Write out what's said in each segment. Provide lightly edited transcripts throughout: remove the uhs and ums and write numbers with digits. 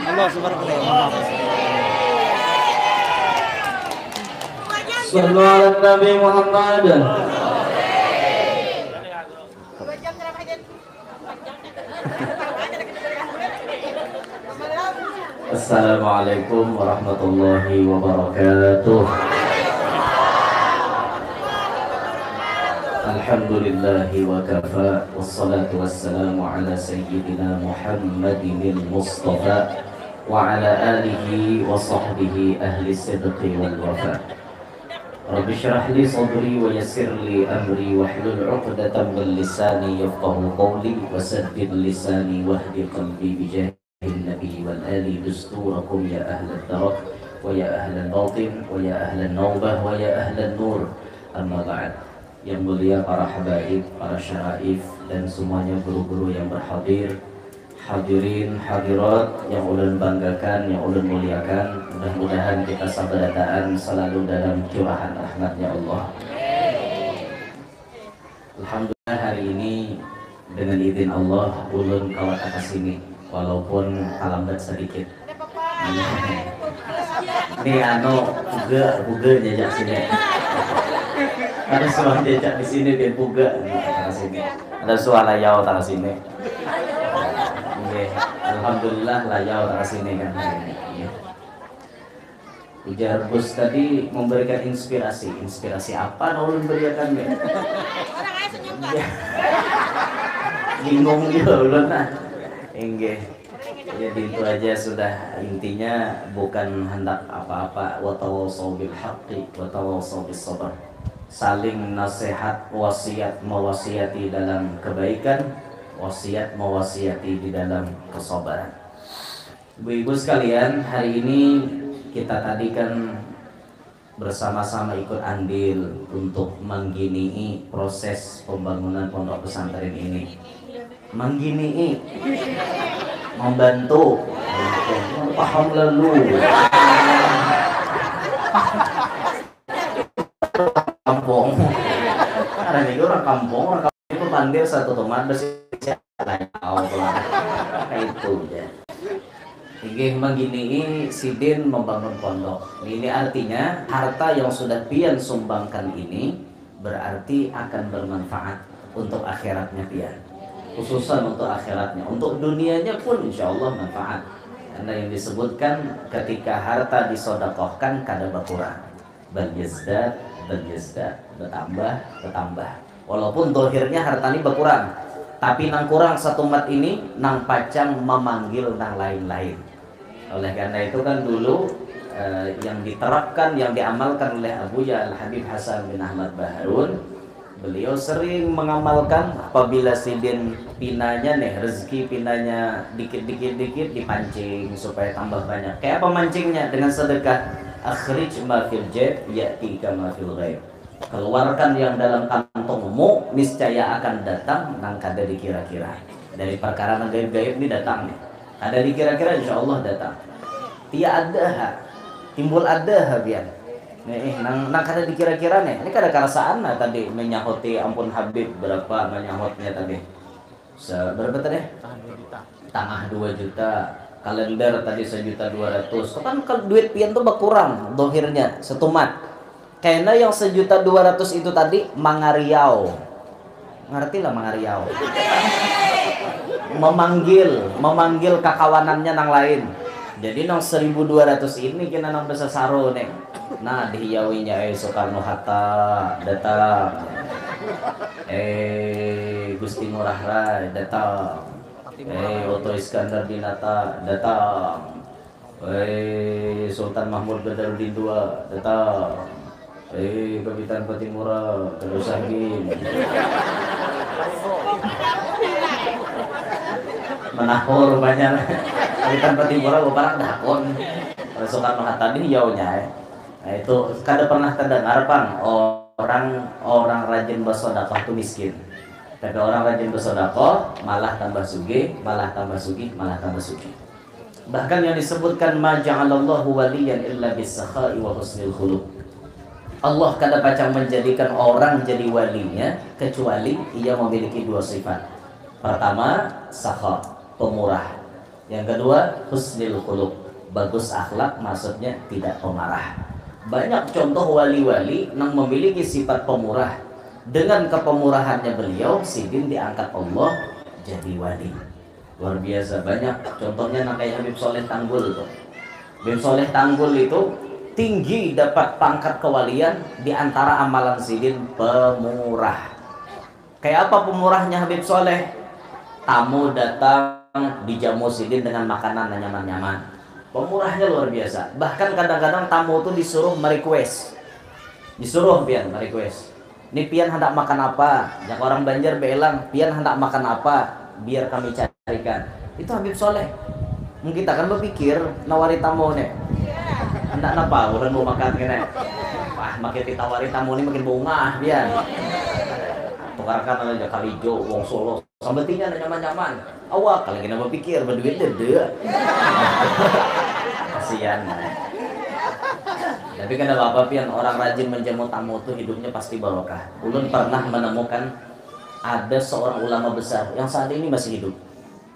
Allah subhanahu wa ta'ala. Sallu ala Nabi Muhammad. Assalamualaikum warahmatullahi wabarakatuh. Alhamdulillahi wa kafa, wassalatu wassalamu ala sayyidina Muhammadin al-Mustafa wa ala alihi wa sahbihi ahli sidqi wal wafa. Rabbi syrah li sadri wa yassir li amri wahlul 'uqdatam min lisani yafqahu qawli wa saddid lisani wahdi qalbi bijahil nabi wal ali dusturakum ya ahlan darak wa ya ahlan batin wa ya ahlan naubah wa ya ahlan nur. Amma ba'd. Yang mulia para habaib, para syaraif dan semuanya guru-guru yang berhadir, hadirin, hadirat yang ulun banggakan, yang ulun muliakan. Mudah-mudahan kita sabarataan selalu dalam curahan rahmatnya Allah. Alhamdulillah hari ini dengan izin Allah ulun kawat atas sini walaupun kalambat sedikit. Ini buga jajak sini. Ada suara jajak di sini dan buga di sini. Ada suara layau di sini. Alhamdulillah layau di sini kan. Ujar bos tadi memberikan inspirasi. Inspirasi apa ulun berikan ya? Bingung juga ulun nah. Enggak. Jadi itu aja sudah, intinya bukan hendak apa-apa. Wa tawassaw bil haqqi wa tawassaw bis sabr. Saling nasihat, wasiat mewasiati dalam kebaikan, wasiat mewasiati di dalam kesabaran. Ibu-ibu sekalian, hari ini kita tadi kan bersama-sama ikut andil untuk menggini proses pembangunan pondok pesantren ini. Menggini, membantu, paham lalu. Kampung, karena ini orang kampung itu pandai satu tomat bersih lain itu ya. Ingin menggini sidin membangun pondok. Ini artinya harta yang sudah pian sumbangkan ini berarti akan bermanfaat untuk akhiratnya pian. Khususan untuk akhiratnya, untuk dunianya pun insya Allah manfaat. Karena yang disebutkan ketika harta disodakohkan kada berkurang, berjezdat, bertambah. Walaupun dohirnya harta ini berkurang, tapi nang kurang satu mat ini nang pacang memanggil nang lain-lain. Oleh karena itu kan dulu yang diterapkan, yang diamalkan oleh Abuya Al-Habib Hasan bin Ahmad Baharun, beliau sering mengamalkan apabila sidin pinanya nih, rezeki pinanya dikit dipancing supaya tambah banyak. Kayak apa mancingnya? Dengan sedekah. Akhrij ma fil jeb ya'tika ma fil ghaib. Keluarkan yang dalam kantongmu, niscaya akan datang nang kada dikira-kira. Dari perkara nang gaib-gaib ini datang nih. Ada dikira-kira insyaallah datang. Timbul ada biar. Nih nang kada dikira-kira nih. Ini kada karasaan nah tadi menyahuti ampun Habib berapa menyahutnya tadi. Berapa tadi? Tengah 2 juta. Kalender tadi 1.200.000. Kan kalau duit pian tuh berkurang dohirnya setumat. Karena yang 1.200.000 itu tadi mangariau. Ngerti lah mangariau. Memanggil kakawanannya nang lain. Jadi nang 1.200 ini kena nang besar saro nih. Nah dihiawinya Soekarno Hatta datang. Gusti Ngurah Rai datang. Oto Iskandar Dinata datang. Sultan Mahmud Badaruddin II datang. Kapitan Patimura Terusahgin menahur banyak. Kapitan Patimura barang dakon. Soekarno Hatta ini jauhnya. Nah itu kada pernah terdengar pang orang rajin bersedekah itu miskin. Tapi orang rajin bersedekah malah tambah sugih, malah tambah sugih, malah tambah sugih. Bahkan yang disebutkan ma ja'alallahu waliyan illa bis-sakha'i wa husnil khuluq. Allah kada pacang menjadikan orang jadi walinya kecuali ia memiliki 2 sifat. Pertama, sakha, pemurah. Yang kedua, husnul khuluq, bagus akhlak, maksudnya tidak pemarah. Banyak contoh wali-wali yang memiliki sifat pemurah. Dengan kepemurahannya beliau, Sidin diangkat Allah jadi wali. Luar biasa, banyak contohnya kayak Habib Soleh Tanggul tuh. Habib Soleh Tanggul itu tinggi dapat pangkat kewalian, di antara amalan Sidin pemurah. Kayak apa pemurahnya Habib Soleh? Tamu datang dijamu Sidin dengan makanan yang nyaman-nyaman. Pemurahnya luar biasa. Bahkan kadang-kadang tamu itu disuruh merequest. Disuruh pian merequest. Ini pian hendak makan apa? Yang orang Banjar bilang, pian hendak makan apa? Biar kami carikan. Itu Habib Soleh. Mungkin kita kan berpikir nawari tamu nih. Hendak apa? Udah mau makan kene. Wah, makin ditawari tamu ini makin bungah pian. Tukarkan aja Kalijo, wong Solo, sambetinya nyaman-nyaman. Awak kalau kita berpikir berduit dede. Kasihan. Tapi kan apa pian orang rajin menjamu tamu tuh hidupnya pasti barokah. Ulun pernah menemukan ada seorang ulama besar yang saat ini masih hidup.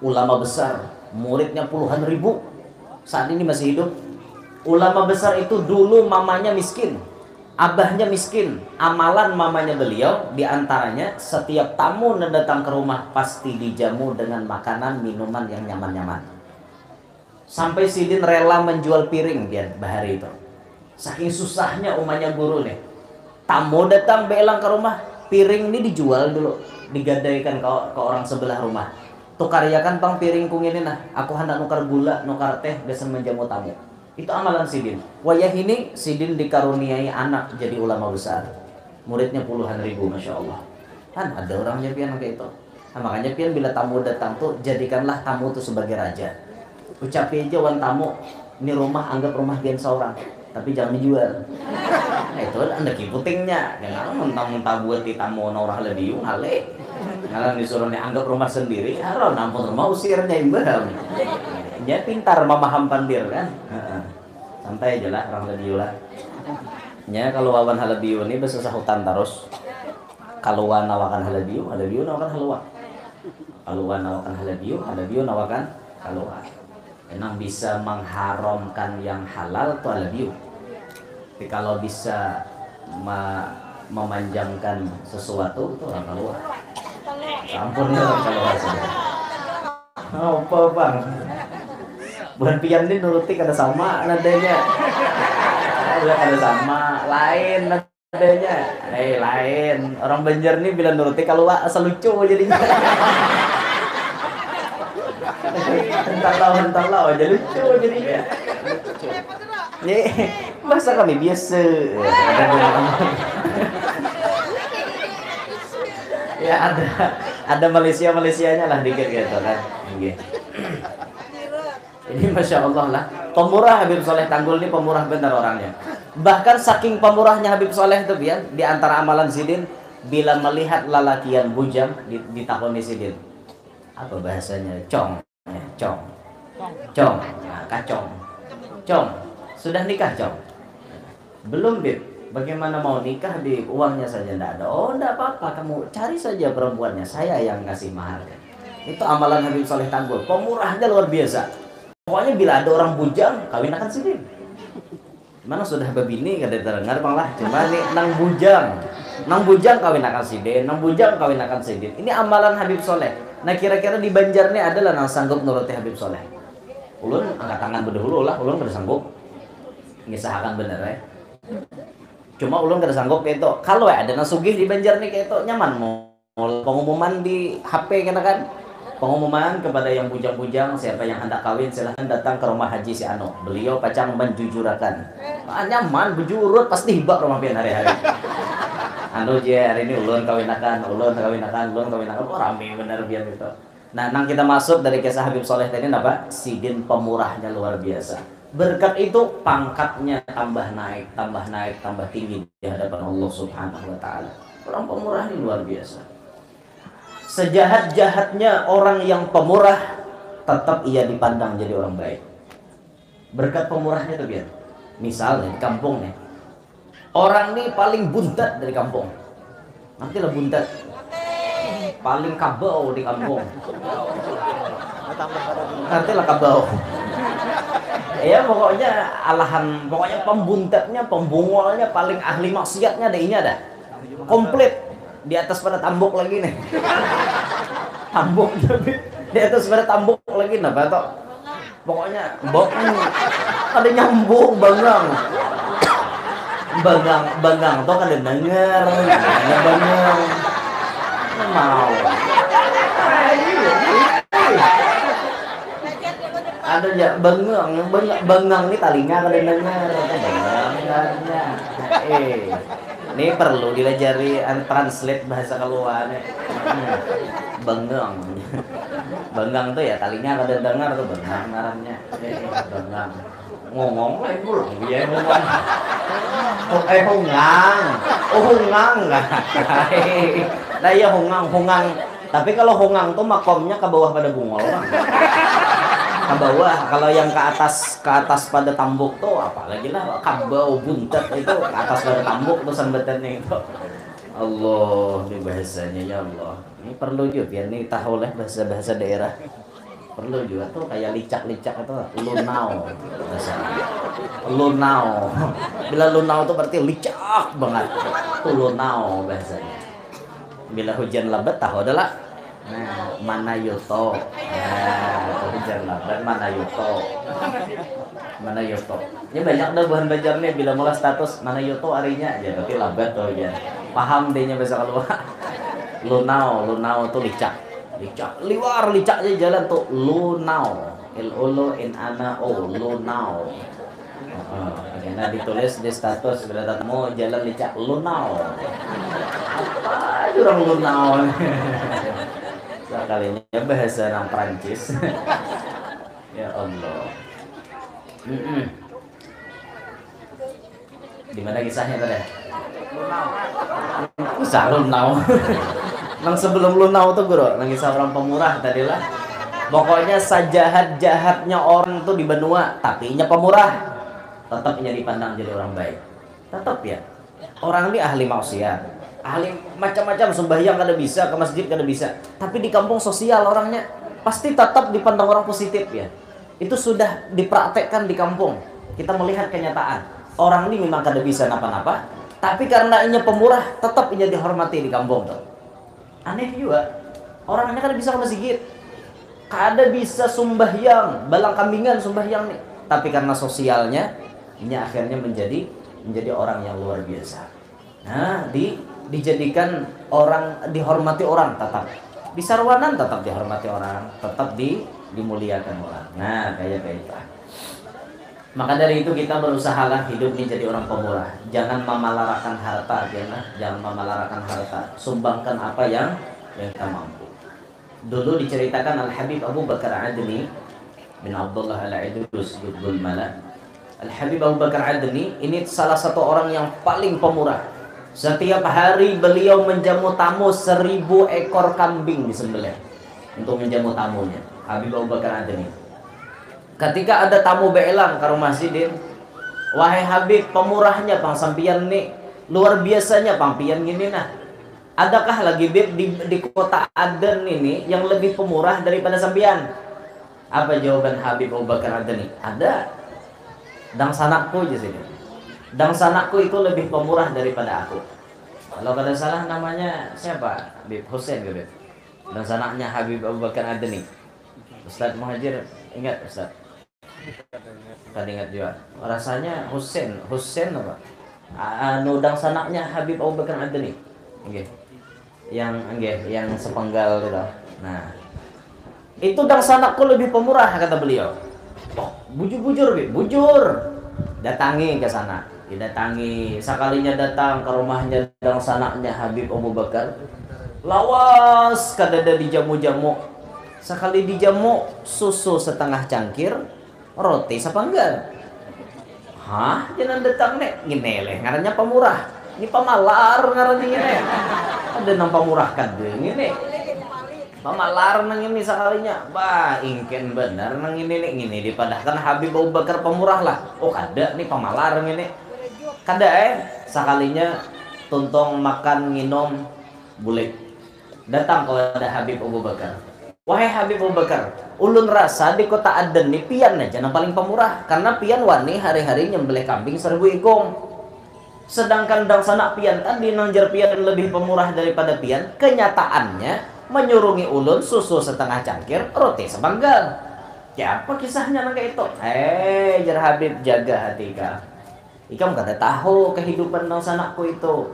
Ulama besar, muridnya puluhan ribu, saat ini masih hidup. Ulama besar itu dulu mamanya miskin, abahnya miskin. Amalan mamanya beliau diantaranya setiap tamu yang datang ke rumah pasti dijamu dengan makanan minuman yang nyaman-nyaman. Sampai Sidin rela menjual piring dia bahari itu. Saking susahnya umahnya guru nih. Tamu datang belang ke rumah, piring ini dijual dulu, digadaikan ke orang sebelah rumah. Tukariakan bang piringku ini nah, aku hendak nukar gula, nukar teh, biasa menjamu tamu. Itu amalan Sidin. Wayah ini Sidin dikaruniai anak jadi ulama besar. Muridnya puluhan ribu, masya Allah. Kan ada orangnya pian kayak itu. Nah, makanya pian bila tamu datang tuh jadikanlah tamu tuh sebagai raja. Ucapi aja wan tamu, ini rumah anggap rumah pian seorang, tapi jangan dijual. Nah itu anda kiputingnya. Jangan mentang-mentang buat di tamu orang lebih ngale. Ngalang disuruh anggap rumah sendiri. Harap nampun rumah usirnya imbang. Ya pintar memaham pandir kan. Santai aja lah orang Halabiu lah. Ya kalau wawan Halabiu ini bersusah hutan terus. Kalau nawakan Halabiu, Halabiu nawakan halwa. Kalau nawakan Halabiu, Halabiu nawakan halwa. Memang bisa mengharamkan yang halal itu Halabiu. Tapi kalau bisa memanjangkan sesuatu itu orang halwa. Ampun ya kalau saja. Apa bang? Bukan pian ini nuruti kada sama nadanya. Kada sama, lain nadanya. Lain. Orang Banjar nih bila nuruti kalau asal lucu jadinya. Hentak lau aja lucu jadinya. Nih, masa kami biasa. Ya ada Malaysianya lah dikit gitu kan. Ini masya Allah lah. Pemurah Habib Soleh Tanggul ini pemurah benar orangnya. Bahkan saking pemurahnya Habib Soleh itu ya, di antara amalan Sidin, bila melihat lalakian bujang ditakoni Sidin. Apa bahasanya? Cong. Nah, kacong. Cong. Sudah nikah, Cong? Belum, Bib. Bagaimana mau nikah di uangnya saja tidak ada. Oh, tidak apa-apa, kamu cari saja perempuannya, saya yang kasih mahar. Itu amalan Habib Soleh Tanggul. Pemurahnya luar biasa. Pokoknya bila ada orang bujang, kawin akan Sidin. Mana sudah babini kada terdengar bang lah. Cuma nih nang bujang kawin akan Sidin, nang bujang kawin akan Sidin. Ini amalan Habib Soleh. Nah kira-kira di Banjar nih adalah nang sanggup nuruti Habib Soleh. Ulun angkat tangan berdahulu lah, ulun kada sanggup. Ngisahakan bener ya. Cuma ulun kada sanggup kayak itu. Kalau ada nang sugih di Banjar nih kayak itu nyaman mau pengumuman di HP kena kan. Pengumuman kepada yang bujang-bujang, siapa yang hendak kawin silahkan datang ke rumah Haji si Ano. Beliau pacang menjujurakan. Nyaman, bejurut, pasti hibak rumah pian hari-hari. Anu je hari ini ulun kawinakan. Oh rame bener biar gitu. Nah, nang kita masuk dari kisah Habib Soleh tadi apa? Sidin pemurahnya luar biasa. Berkat itu pangkatnya tambah naik, tambah tinggi di hadapan Allah Subhanahu wa taala. Orang pemurah ini luar biasa. Sejahat-jahatnya orang yang pemurah, tetap ia dipandang jadi orang baik. Berkat pemurahnya tuh biar. Misalnya di kampung nih, orang nih paling buntat dari kampung. Nanti lah buntat. paling kabau di kampung. Ngerti lah kabau. Ya pokoknya pokoknya pembuntetnya, pembungolnya, paling ahli maksiatnya ada. Komplit di atas pada tambuk lagi nih. Tambuk di atas pada tambuk lagi nah Pak. Pokoknya ada nyambung Banggang tuh kan denger Banggang mau ada ya Banggang nih talinya kan denger Banggang ini perlu dilajari translate bahasa keluarnya. Banggang tuh ya talinya kada dengar tuh Banggang ngarannya. Banggang. Ngomong lah ibu ya ngomong. Hungang. Hungang enggak. Nah iya hungang. Tapi kalau hungang tuh makomnya ke bawah pada bungol kan. Ke bawah, kalau yang ke atas pada tambuk tuh apalagi lah kabau buntet itu ke atas pada tambuk tuh sambetannya itu. Allah, ini bahasanya ya Allah. Ini perlu juga biar nih tahu lah bahasa daerah. Perlu juga tuh kayak licak-licak itu lunau bahasanya. Lunau. Bila lunau tuh berarti licak banget. Tuh lunau bahasanya. Bila hujan lebat tahu adalah nah, mana yuto. Nah, hujan lebat mana yuto. Mana yuto. Ini banyak dah bahan belajarnya bila mulai status mana yuto harinya aja berarti lebat tuh ya. Paham dehnya bahasa keluar. Lunau tuh licak, liwar licaknya jalan tuh lunau, lunau. Karena ditulis di status berarti mau jalan licak lunau. Apa aja orang lunau? Sekalinya bahasa orang Prancis. Ya Allah. Di mana kisahnya tadi? Kisah lunau. Nang sebelum lunau tuh guru, nang kisah orang pemurah tadi lah. Pokoknya sejahat-jahatnya orang tuh di benua, tapi nya pemurah, tetap nya dipandang jadi orang baik. Tetap ya. Orang ini ahli maksiat, ahli macam-macam sembahyang kada bisa, ke masjid kada bisa. Tapi di kampung sosial orangnya pasti tetap dipandang orang positif ya. Itu sudah dipraktekkan di kampung. Kita melihat kenyataan. Orang ini memang kada bisa napa-napa, tapi karena inya pemurah, tetap inya dihormati di kampung tuh. Aneh juga, orangnya kada bisa ke masjid, kada bisa sembahyang, balang kambingan sembahyang nih. Tapi karena sosialnya, inya akhirnya menjadi orang yang luar biasa. Nah, dijadikan orang, dihormati orang tetap. Di sarwanan tetap dihormati orang, tetap dimuliakan orang. Nah, kayak itu. Maka dari itu kita berusahalah hidup menjadi orang pemurah. Jangan memalarakan harta, jangan memalarakan harta. Sumbangkan apa yang kita mampu. Dulu diceritakan Al-Habib Abu Bakar Adni bin Abdullah Al-Idrus Gudul Mala. Al-Habib Abu Bakar Adni ini salah satu orang yang paling pemurah. Setiap hari beliau menjamu tamu 1000 ekor kambing disembelih untuk menjamu tamunya. Habib Abu Bakar Adni. Ketika ada tamu beelang ke rumah Sidin, wahai Habib, pemurahnya pang sampian nih, luar biasanya pang pian gini nah. Adakah lagi Bib di kota Aden ini yang lebih pemurah daripada sampian? Apa jawaban Habib Abu Bakar Adni? Ada. Dang sanakku aja sini. Dang sanakku itu lebih pemurah daripada aku. Kalau kada salah namanya siapa? Bib Husain ke Bib? Dang sanaknya Habib Abu Bakar Adni. Ustaz Muhajir ingat Ustaz? Kan ingat juga. Rasanya Husain apa? Dang sanaknya Habib Abu Bakar Adni. Nggih. Yang sepenggal itu. Nah. Itu dang sanakku lebih pemurah kata beliau. Oh, bujur Bib, bujur. Datangi ke sana. Didatangi, sekalinya datang ke rumahnya dang sanaknya Habib Abu Bakar. Lawas kadada dijamu-jamu. Sekali dijamu susu setengah cangkir, roti sepenggal. Hah? Jangan datang nek ngineleh ngarannya pemurah. Ini pemalar ngarannya ngene. Ada nang pemurah kan ngene. Pemalar nang ini sekalinya. Bah, ingken bener nang ini dipadahkan Habib Abu Bakar pemurah lah. Oh, kada nih pemalar ngene. Kada sekalinya tuntong makan nginom bulik. Datang kepada Habib Abu Bakar. Wahai Habib Abu Bakar, ulun rasa di kota Aden nih pian aja yang paling pemurah, karena pian wani hari-hari nyembelih kambing 1000 ikung. Sedangkan dang sana pian tadi nangjar pian lebih pemurah daripada pian. Kenyataannya menyurungi ulun susu setengah cangkir, roti sepanggal. Ya apa kisahnya nang kayak itu? Jar Habib, jaga hati ikam kada tahu kehidupan nang sanaku itu.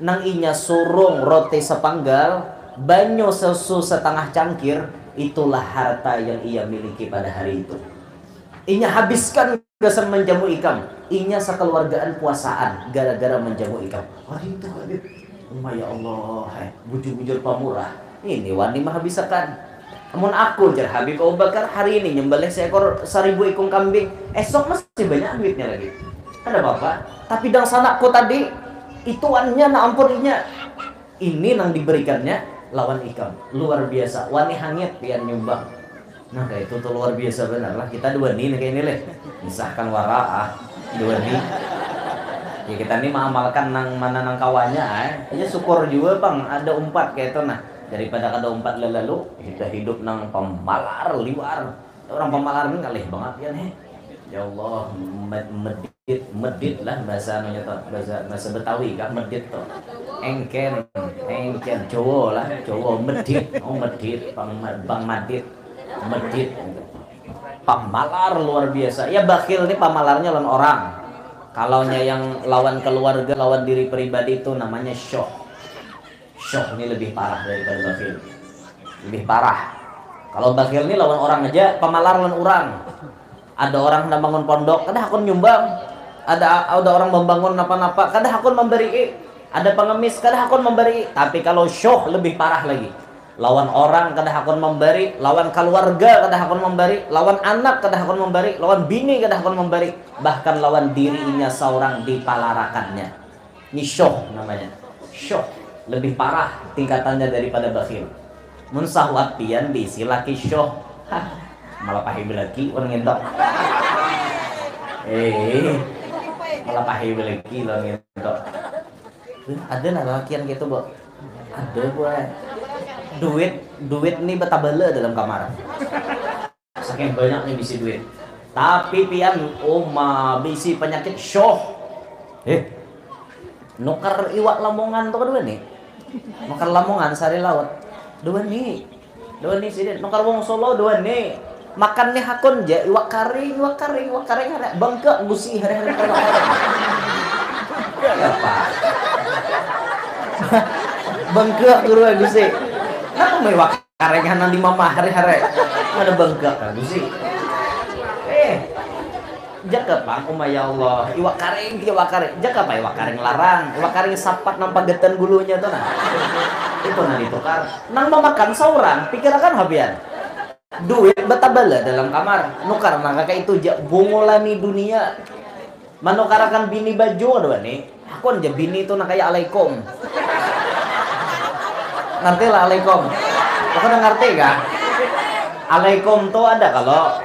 Nang inya surung roti sepanggal, banyu susu setengah cangkir, itulah harta yang ia miliki pada hari itu. Inya habiskan gasan menjamu ikam. Inya sekeluargaan puasaan gara-gara menjamu ikam. Wah itu Habib, ya Allah, bujur-bujur pamurah. Ini wani menghabiskan. Namun aku jar Habib Abu Bakar hari ini nyembelih seekor 1000 ikung kambing, esok masih banyak duitnya lagi. Ada apa-apa, tapi dang sanaku tadi ituannya na ampuninya. Ini nang diberikannya lawan ikam luar biasa, wani hangit pian nyumbang. Nah kayak itu tuh luar biasa benar lah. Kita dua nih kayak ini leh, misahkan waraah dua nih. Ya kita nih mengamalkan nang mana nang kawannya, ya syukur juga bang ada umpat kayak itu nah. Daripada kada umpat lalu kita hidup nang pemalar liwar. Orang pemalar ini kalih banget ya nih. Ya Allah, medit lah bahasa namanya tuh, bahasa Betawi kan medit tuh. Engken Jawa lah, Jawa medit, medit, bang madit, medit. Pamalar luar biasa. Ya bakhil nih pamalarnya lawan orang. Kalaunya yang lawan keluarga, lawan diri pribadi itu namanya syok. Syok ini lebih parah daripada bakhil. Lebih parah. Kalau bakhil ini lawan orang aja, pamalar lawan orang. Ada orang hendak bangun pondok, kada hakun nyumbang. Ada orang membangun apa-apa, kada hakun memberi. Ada pengemis, kada hakun memberi. Tapi kalau syok lebih parah lagi. Lawan orang kada hakun memberi, lawan keluarga kada hakun memberi, lawan anak kada hakun memberi, lawan bini kada hakun memberi, bahkan lawan dirinya seorang dipalarakannya. Ini syok namanya. Syok lebih parah tingkatannya daripada bakhil. Mun sahwat pian diisi laki syok. Malah pahib lagi orang ngentok. Malah pahib lagi orang ngentok. Ada lalakian gitu, Bu. Ada, Bu. Duit nih betabala dalam kamar. Saking banyak nih bisi duit. Tapi pian bisi penyakit syok. Nukar iwak Lamongan tuh kedua nih. Nukar Lamongan sari laut. Dua nih sih. Nukar wong Solo dua nih. Makan nih hakun ja iwak karing ada bangka gusi hari-hari kalau apa bangka guru gusi nah mau iwak karing hanan di mama hari-hari ada bangka gusi jaga pak ya Allah iwak karing jaga pak iwak karing larang iwak karing sapat nampak getan gulunya tuh nah itu nah ditukar nang mau makan seorang pikirkan habian duit betabala dalam kamar nukar nah kakak itu bungolani dunia manukarakan bini baju ada nih aku aja bini itu nak kayak alaikum ngerti lah alaikum aku udah ngerti kan alaikum tuh ada kalau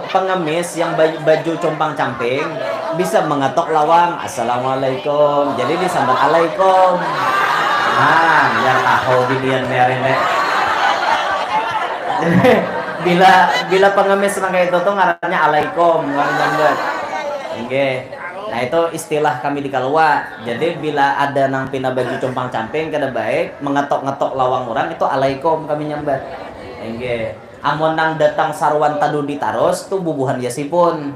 pengemis yang baju compang camping bisa mengetok lawang assalamualaikum jadi disambat alaikum nah biar tahu binian merene bila pengemis kayak itu tuh ngarannya alaikum ngambat. Nggih. Nah itu istilah kami di Kalua. Jadi bila ada nang pina baju compang camping kada baik mengetok-ngetok lawang orang itu alaikum kami nyambat. Nggih. Amun nang datang sarwan tadu ditaros tuh bubuhan yasipun.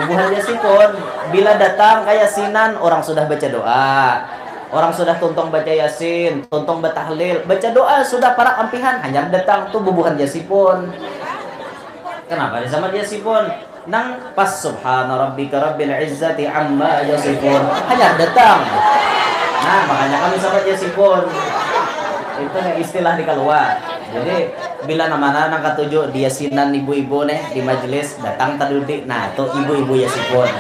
Bubuhan yasipun bila datang kayak sinan orang sudah baca doa. Orang sudah tuntung baca yasin, tuntung batahlil, baca doa sudah para ampihan hanya datang tuh bubuhan yasipun. Kenapa disama yasipun? Nang pas subhana rabbika rabbil izzati amma yasifun hanya datang. Nah makanya kami sama yasipun. Itu istilah di Kalua. Jadi bila nama nang katujuh di yasinan ibu-ibu nih di majelis datang tadudik. Nah tuh ibu-ibu yasipun.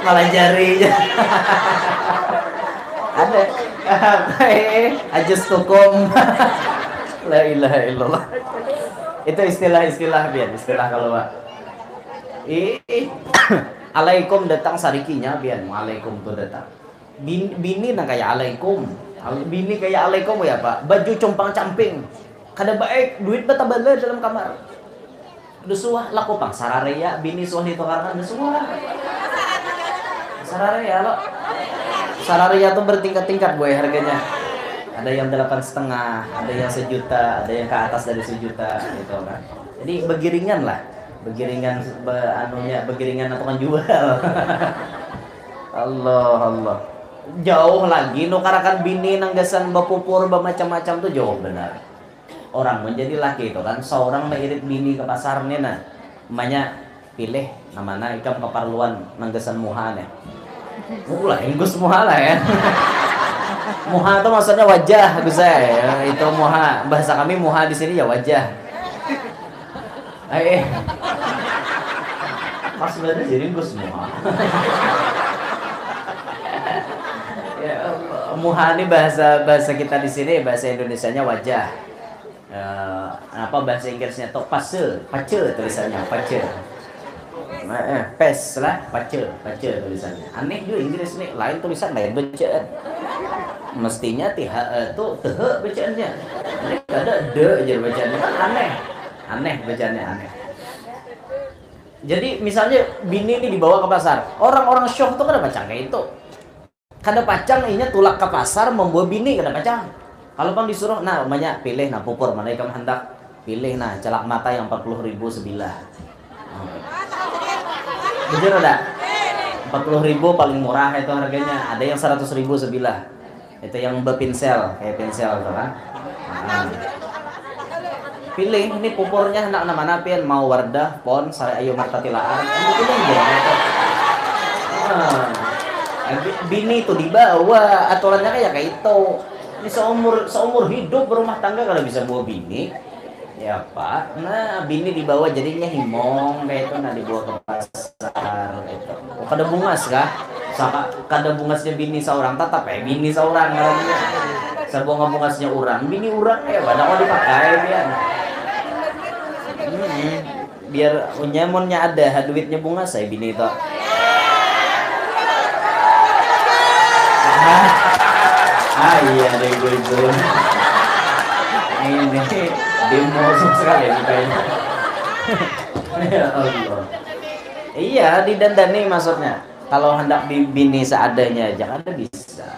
Malah jari ada ajus hukum la ilaha illallah itu istilah biar istilah kalau alaikum datang sarikinya biar alaikum tuh datang Bini na kayak alaikum. Bini kayak alaikum ya Pak. Baju compang camping. Kada baik duit bata bala dalam kamar. Dusuah laku pang sarareya bini suah itu karena dusuah. Sarareya lo. Sarareya tuh bertingkat-tingkat boy harganya. Ada yang 8,5, ada yang 1 juta, ada yang ke atas dari 1 juta gitu kan. Jadi begiringan lah. Begiringan begiringan atau kan jual. Allah. Jauh lagi nukarakan bini nanggasan bapupur macam-macam tuh jauh benar. Orang menjadi laki itu kan seorang mengirit bini ke pasarnya nah. Namanya pilih namanya ikam keperluan nanggasan muha nih. Mulai inggus muha lah ya. Muha itu maksudnya wajah saya. Itu muha bahasa kami muha di sini ya wajah. Pas sebenarnya jadi inggus muha. Ya, muha ini bahasa kita di sini bahasa Indonesianya wajah. Bahasa Inggrisnya tuh pace tulisannya pace. Pes lah pace tulisannya. Aneh juga Inggris nih, lain tulisan lain bacaan. Mestinya tuh bacaannya. Ini ada de aja bacaannya kan aneh bacaannya aneh. Jadi misalnya bini ini dibawa ke pasar, orang-orang syok tuh kada pacang kayak itu. Kada pacang inya tulak ke pasar membawa bini kada pacang. Kalau pun disuruh, nah namanya pilih, nah pupur mana ikam hendak pilih, nah celak mata yang 40.000 sebilah. Jujur ada 40.000 paling murah itu harganya. Ada yang 100.000 sebilah. Itu yang berpinsel, kayak pinsel tuh kan. Pilih ini pupurnya hendak mana pian mau Wardah, Pon, Sari Ayu Marta Tilaan. Pilih aja. Bini itu dibawa aturannya kayak itu. Ini seumur hidup berumah tangga kalau bisa bawa bini ya Pak. Nah bini dibawa jadinya himong kayak itu, nah dibawa ke pasar itu. Oh, kada bungas kah? Kada bungasnya bini seorang tetap bini seorang namanya. Sabunga bungasnya orang bini orang banyak mau dipakai biar biar nyamonnya ada duitnya bungas saya bini itu. Iya deh gue itu. Ini demo sekali kayaknya. Ya Allah. Iya didandani maksudnya. Kalau hendak bini seadanya jangan ada bisa.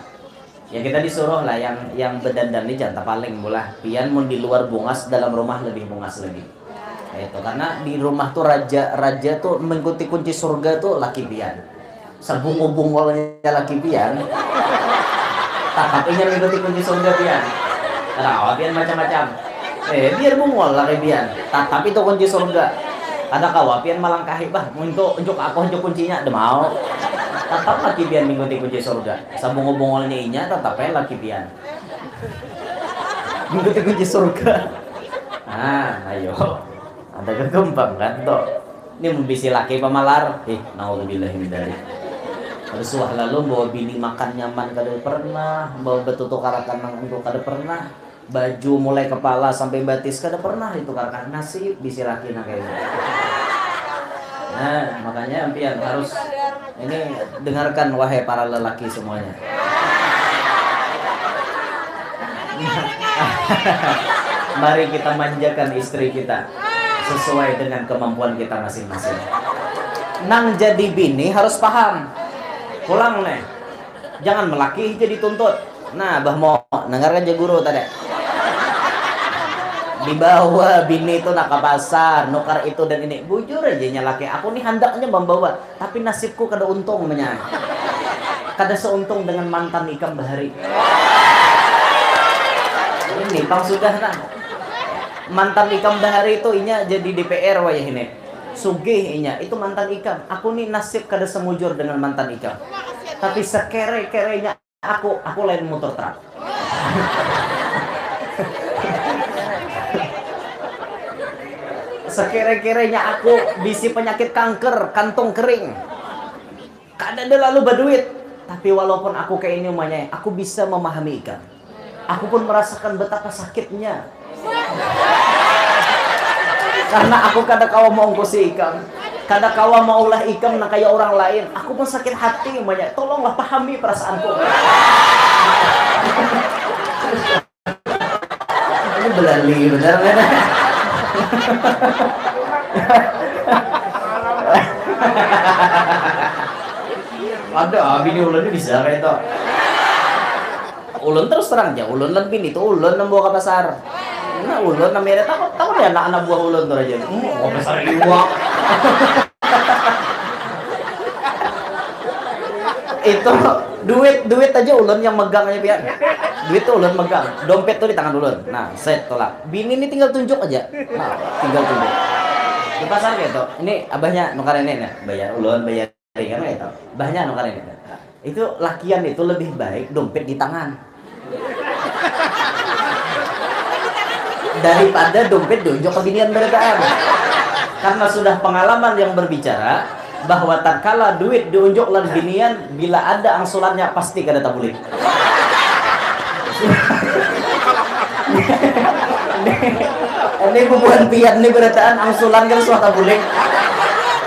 Ya kita disuruh lah yang berdandan ini jangan paling bolah. Pian mau di luar bungas, dalam rumah lebih bungas lagi. Itu karena di rumah tuh raja tuh mengikuti kunci surga tuh laki pian. Sebungul-bungulnya laki pian. Tapi ingin mengikuti kunci surga pian. Karena pian macam-macam. Biar bungul laki pian. Tapi itu kunci surga. Ada kawapian malangkahi bah untuk aku kuncinya ada mau. Tetap laki pian mengikuti kunci surga. Sabungul-bungulnya inya tetapnya laki pian. Mengikuti kunci surga. Ayo. Ada kegempang kan toh. Ini membisi laki pemalar. Naudzubillah min dzalik. Bersuah lalu bawa bini makan nyaman kada pernah, bawa betutuk karakan nang untuk kada pernah, baju mulai kepala sampai batis kada pernah itu karakan nasib bisi laki nang kayak. Nah, makanya pian harus ini dengarkan wahai para lelaki semuanya. Mari kita manjakan istri kita sesuai dengan kemampuan kita masing-masing. Nang jadi bini harus paham. Pulang nih, jangan melaki jadi tuntut. Nah, bah mau dengarkan aja guru tadi. Dibawa bini itu nak ke pasar, nukar itu dan ini. Bujur aja nyalaki. Aku nih hendaknya membawa, tapi nasibku kada untung menyang. Kada seuntung dengan mantan ikam bahari. Ini pang sudah nah. Mantan ikam bahari itu inya jadi DPR wayah ini. Sugih inya itu mantan ikam. Aku nih nasib kada semujur dengan mantan ikam. Tapi sekere-kerenya aku lain motor truk. Sekere-kerenya aku bisi penyakit kanker, kantung kering. Kada ada lalu baduit. Tapi walaupun aku kayak ini umanya, aku bisa memahami ikan. Aku pun merasakan betapa sakitnya. Karena aku kada kawa mau ongkosi ikan. Kada kawa maulah ikam na kayak orang lain. Aku pun sakit hati banyak. Tolonglah pahami perasaanku. Ini belali benar kan? Ada bini ulun bisa kayak itu. Ulun terus terang aja, ulun lan bini itu ulun nembawa ke pasar. Nah ulun namanya takut ya anak-anak buah ulun tuh aja. Mau besar iwak. Itu duit aja ulun yang megang aja biar. Duit tuh ulun megang, dompet tuh di tangan ulun. Nah, set tolak. Bini ini tinggal tunjuk aja. Nah, tinggal tunjuk. Di pasar gitu. Ini abahnya nukar ini nih, bayar ulun bayar kan gitu. Abahnya nukar ini. Itu lakian itu lebih baik dompet di tangan. Daripada dompet diunjuk ke binian beredaan. Karena sudah pengalaman yang berbicara bahwa tatkala duit diunjuk lan binian, bila ada angsulannya pasti kada tabulik. Ini bubuhan pian nih beredaan angsulan kan suatu tabulik.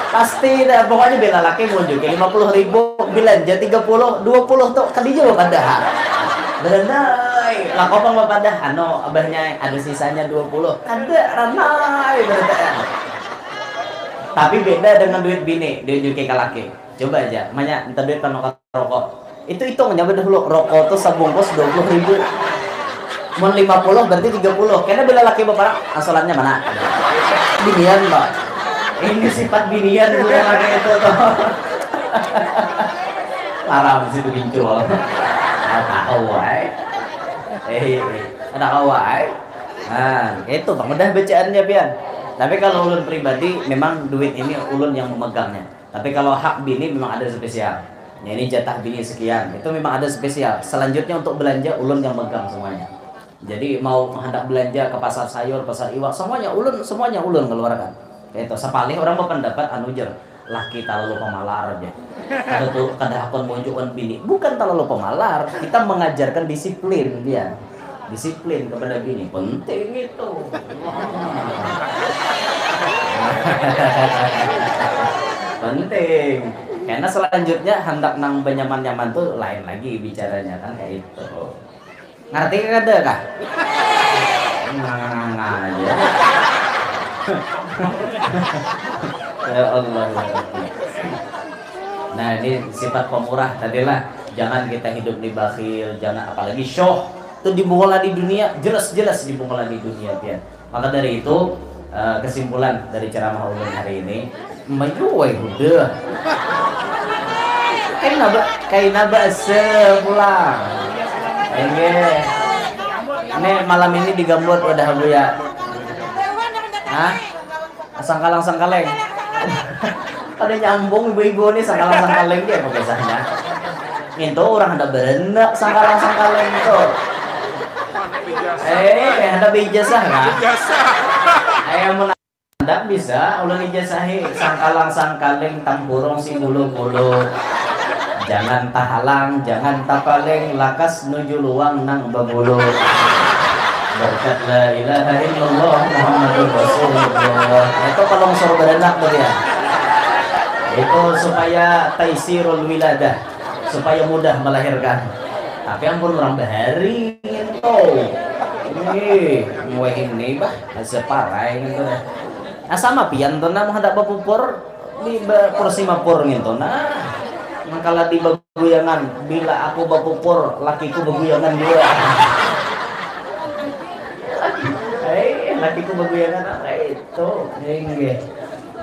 Pasti dah pokoknya bila laki munjuk 50.000 belanja 30 20 tuh kadinya lo kada. Berenai, lah kopang pada ano abahnya ada sisanya 20. Kada ranai berenai. Tapi beda dengan duit bini, diunjukin ke laki. Coba aja, banyak minta duit kan rokok. Itu hitung nyampe dulu rokok tuh sebungkus 20.000. Mau 50 berarti 30. Karena bila laki bapak angsulannya mana? Binian, Mbak. Ini sifat binian gue laki itu tuh. Haram sih tuh bincul. Tahu wae. Ada wae. Nah, itu Bang udah bacaannya pian. Tapi kalau ulun pribadi memang duit ini ulun yang memegangnya. Tapi kalau hak bini memang ada spesial. Ya, ini jatah bini sekian. Itu memang ada spesial. Selanjutnya untuk belanja ulun yang megang semuanya. Jadi mau hendak belanja ke pasar sayur, pasar iwak, semuanya ulun keluarkan. Itu sepalih orang berpendapat anujer. Laki terlalu pemalar aja. Kada akon menunjukkan bini. Bukan terlalu pemalar, kita mengajarkan disiplin dia. Disiplin kepada bini penting itu. Penting. Karena selanjutnya hendak nang benyaman-nyaman tuh lain lagi bicaranya kan kayak itu. Ngerti kada kah? Ngang aja. Ya Allah. Nah ini sifat pemurah tadilah. Jangan kita hidup di bakhil, jangan apalagi show. Itu dimulai di dunia, jelas-jelas dimulai di dunia dia. Maka dari itu kesimpulan dari ceramah ulun hari ini, mayuway udah. Kayak naba sepulang. Ini malam ini digambut udah bu ya. Hah? Sangkalang-sangkaleng. Ada nyambung ibu-ibu nih sangkalang-sangkaleng dia pakai sahnya. Itu orang ada berendak sangkalang-sangkaleng itu. Ada ijazah kan? Ayah mun anda bisa ulang ijazahi sangkalang-sangkaleng tampurong si bulu-bulu. Jangan tahalang, jangan tapaleng, lakas nuju luang nang babulu. Berkat la ilaha illallah Muhammadur Rasulullah. Itu kalau suruh berenak tuh ya. Itu supaya taisirul wiladah, supaya mudah melahirkan. Tapi ampun orang bahari itu. Ini bah separai gitu. Nah sama pian tuh nah menghadap bapupur di kursi mapur gitu nah. Mangkala di baguyangan bila aku bapupur lakiku baguyangan juga. Lakiku baguyangan itu nggih.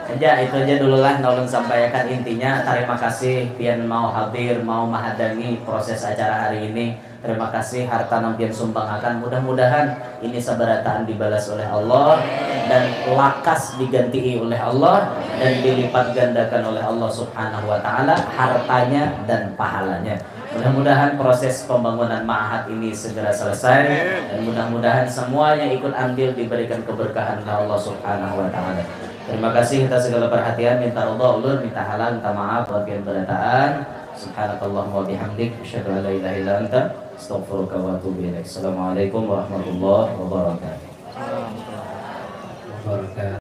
Aja itu aja dulu lah nolong sampaikan intinya. Terima kasih pian mau hadir mau menghadiri proses acara hari ini. Terima kasih harta nampian sumbang akan mudah-mudahan ini sabarataan dibalas oleh Allah dan lakas diganti oleh Allah dan dilipat gandakan oleh Allah Subhanahu wa taala hartanya dan pahalanya. Mudah-mudahan proses pembangunan ma'had ini segera selesai dan mudah-mudahan semuanya ikut andil diberikan keberkahan oleh Allah Subhanahu wa taala. Terima kasih atas segala perhatian, minta Allah ulun, minta halal, minta maaf buat yang berataan. Subhanakallahumma wa bihamdik, asyhadu an la ilaha illa anta, astaghfiruka wa atubu ilaik. Assalamualaikum warahmatullahi wabarakatuh.